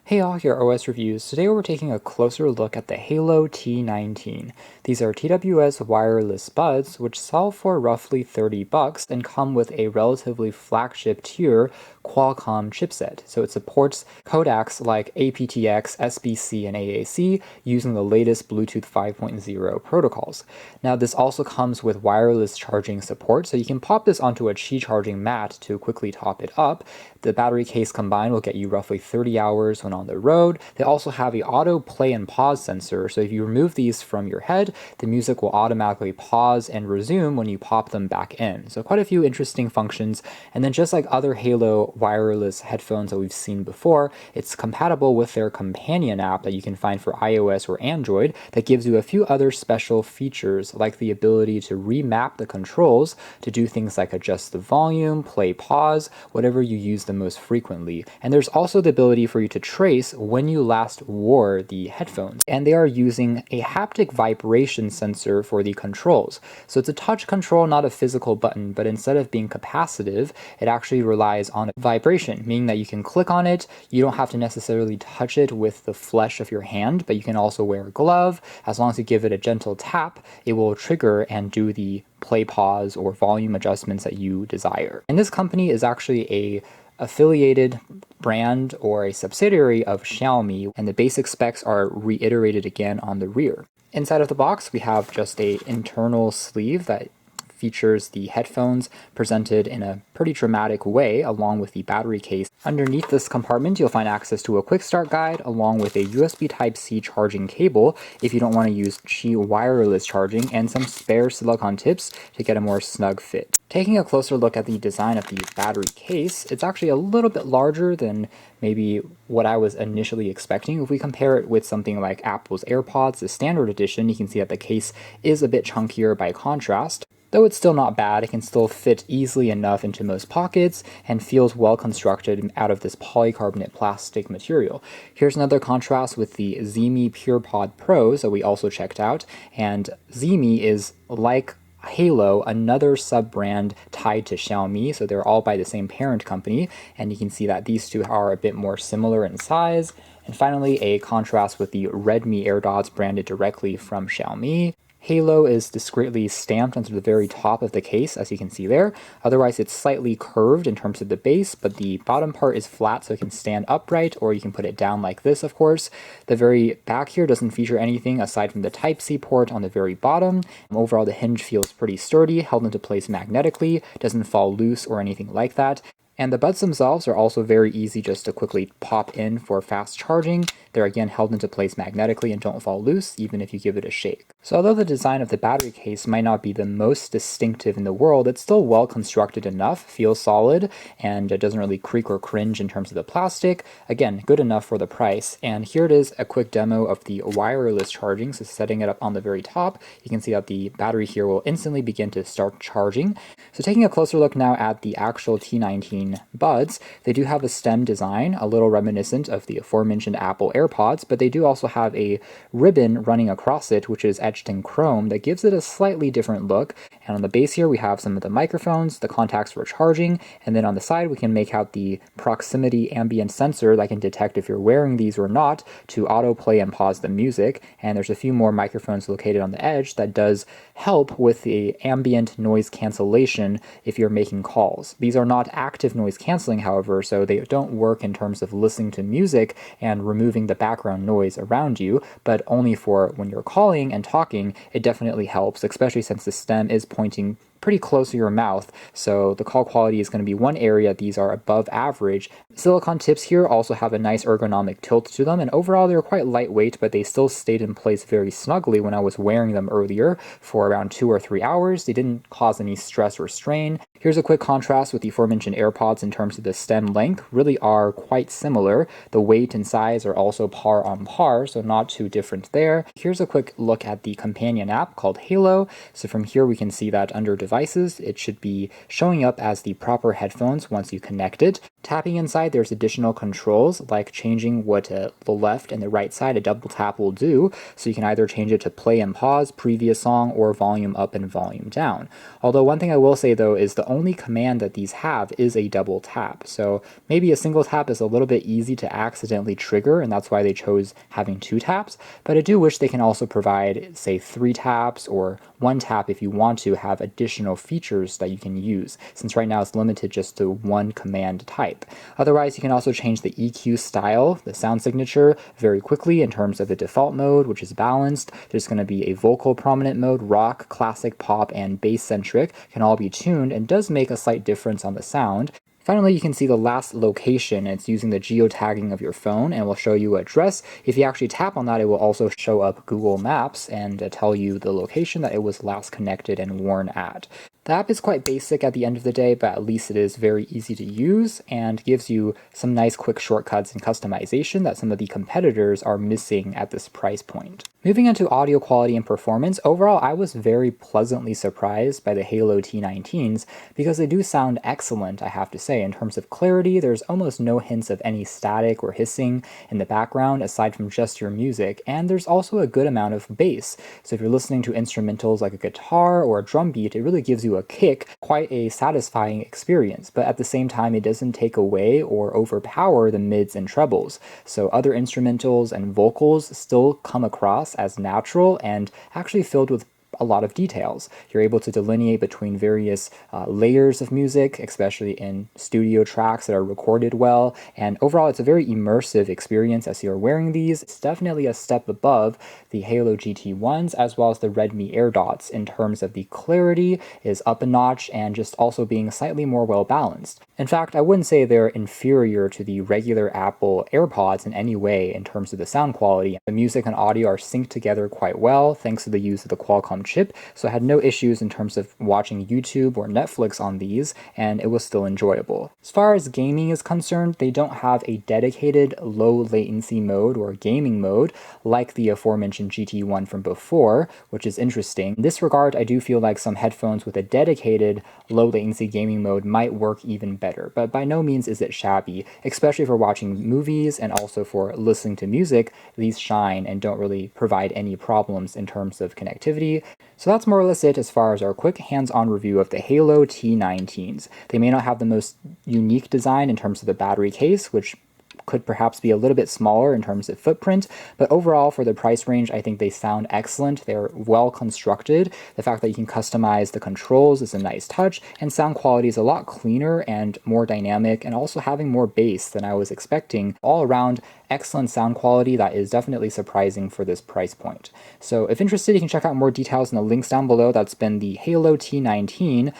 Hey all, here are OS Reviews. Today we're taking a closer look at the Haylou T19. These are TWS wireless buds which sell for roughly $30 and come with a relatively flagship tier Qualcomm chipset. So it supports codecs like aptX, SBC, and AAC using the latest Bluetooth 5.0 protocols. Now this also comes with wireless charging support, so you can pop this onto a Qi charging mat to quickly top it up. The battery case combined will get you roughly 30 hours when on the road. They also have an auto play and pause sensor, so if you remove these from your head, the music will automatically pause and resume when you pop them back in. So quite a few interesting functions. And then just like other Haylou wireless headphones that we've seen before, it's compatible with their companion app that you can find for iOS or Android that gives you a few other special features like the ability to remap the controls to do things like adjust the volume, play, pause, whatever you use the most frequently. And there's also the ability for you to trace when you last wore the headphones. And they are using a haptic vibration sensor for the controls. So it's a touch control, not a physical button, but instead of being capacitive, it actually relies on vibration, meaning that you can click on it. You don't have to necessarily touch it with the flesh of your hand, but you can also wear a glove. As long as you give it a gentle tap, it will trigger and do the play, pause, or volume adjustments that you desire. And this company is actually a affiliated brand or a subsidiary of Xiaomi, and the basic specs are reiterated again on the rear. Inside of the box, we have just an internal sleeve that features the headphones presented in a pretty dramatic way along with the battery case. Underneath this compartment, you'll find access to a quick start guide along with a USB Type-C charging cable if you don't want to use Qi wireless charging, and some spare silicone tips to get a more snug fit. Taking a closer look at the design of the battery case, it's actually a little bit larger than maybe what I was initially expecting. If we compare it with something like Apple's AirPods, the standard edition, you can see that the case is a bit chunkier by contrast. Though it's still not bad, it can still fit easily enough into most pockets and feels well constructed out of this polycarbonate plastic material. Here's another contrast with the Zimi PurePod Pros that we also checked out, and Zimi is like Haylou, another sub-brand tied to Xiaomi, so they're all by the same parent company, and you can see that these two are a bit more similar in size. And finally, a contrast with the Redmi AirDots branded directly from Xiaomi. Haylou is discreetly stamped onto the very top of the case, as you can see there. Otherwise, it's slightly curved in terms of the base, but the bottom part is flat, so it can stand upright, or you can put it down like this, of course. The very back here doesn't feature anything aside from the Type-C port on the very bottom. Overall, the hinge feels pretty sturdy, held into place magnetically, doesn't fall loose or anything like that. And the buds themselves are also very easy just to quickly pop in for fast charging. They're again held into place magnetically and don't fall loose, even if you give it a shake. So although the design of the battery case might not be the most distinctive in the world, it's still well constructed enough, feels solid, and it doesn't really creak or cringe in terms of the plastic. Again, good enough for the price. And here it is, a quick demo of the wireless charging. So setting it up on the very top, you can see that the battery here will instantly begin to start charging. So taking a closer look now at the actual T19 buds, they do have a stem design, a little reminiscent of the aforementioned Apple AirPods, but they do also have a ribbon running across it, which is etched in chrome, that gives it a slightly different look. And on the base here, we have some of the microphones, the contacts for charging, and then on the side, we can make out the proximity ambient sensor that can detect if you're wearing these or not to autoplay and pause the music. And there's a few more microphones located on the edge that does help with the ambient noise cancellation if you're making calls. These are not active noise canceling, however, so they don't work in terms of listening to music and removing the background noise around you, but only for when you're calling and talking. It definitely helps, especially since the stem is pointing pretty close to your mouth, so the call quality is going to be one area these are above average. Silicone tips here also have a nice ergonomic tilt to them, and overall they're quite lightweight, but they still stayed in place very snugly when I was wearing them earlier for around 2 or 3 hours. They didn't cause any stress or strain. Here's a quick contrast with the aforementioned AirPods in terms of the stem length, really are quite similar. The weight and size are also par on par, so not too different there. Here's a quick look at the companion app called Haylou. So from here we can see that under devices, it should be showing up as the proper headphones once you connect it. Tapping inside, there's additional controls like changing what the left and the right side a double tap will do, so you can either change it to play and pause, previous song, or volume up and volume down. Although one thing I will say though is the only command that these have is a double tap, so maybe a single tap is a little bit easy to accidentally trigger, and that's why they chose having 2 taps, but I do wish they can also provide, say, 3 taps or 1 tap if you want to have additional features that you can use, since right now it's limited just to 1 command type. Otherwise, you can also change the EQ style, the sound signature, very quickly in terms of the default mode, which is balanced. There's going to be a vocal prominent mode, rock, classic, pop, and bass-centric can all be tuned and does make a slight difference on the sound. Finally, you can see the last location. It's using the geotagging of your phone and will show you address. If you actually tap on that, it will also show up Google Maps and tell you the location that it was last connected and worn at. The app is quite basic at the end of the day, but at least it is very easy to use and gives you some nice quick shortcuts and customization that some of the competitors are missing at this price point. Moving into audio quality and performance, overall I was very pleasantly surprised by the Haylou T19s because they do sound excellent, I have to say. In terms of clarity, there's almost no hints of any static or hissing in the background aside from just your music, and there's also a good amount of bass. So if you're listening to instrumentals like a guitar or a drum beat, it really gives you a kick, quite a satisfying experience, but at the same time it doesn't take away or overpower the mids and trebles. So other instrumentals and vocals still come across as natural and actually filled with a lot of details. You're able to delineate between various layers of music, especially in studio tracks that are recorded well, and overall it's a very immersive experience as you're wearing these. It's definitely a step above the Haylou GT1s as well as the Redmi AirDots in terms of the clarity is up a notch and just also being slightly more well balanced. In fact, I wouldn't say they're inferior to the regular Apple AirPods in any way in terms of the sound quality. The music and audio are synced together quite well thanks to the use of the Qualcomm chip, so I had no issues in terms of watching YouTube or Netflix on these, and it was still enjoyable. As far as gaming is concerned, they don't have a dedicated low latency mode or gaming mode like the aforementioned GT1 from before, which is interesting. In this regard, I do feel like some headphones with a dedicated low latency gaming mode might work even better, but by no means is it shabby, especially for watching movies and also for listening to music. These shine and don't really provide any problems in terms of connectivity. So that's more or less it as far as our quick hands-on review of the Haylou T19s. They may not have the most unique design in terms of the battery case, which could perhaps be a little bit smaller in terms of footprint, but overall for the price range, I think they sound excellent. They're well constructed. The fact that you can customize the controls is a nice touch, and sound quality is a lot cleaner and more dynamic, and also having more bass than I was expecting. All around, excellent sound quality that is definitely surprising for this price point. So if interested, you can check out more details in the links down below. That's been the Haylou T19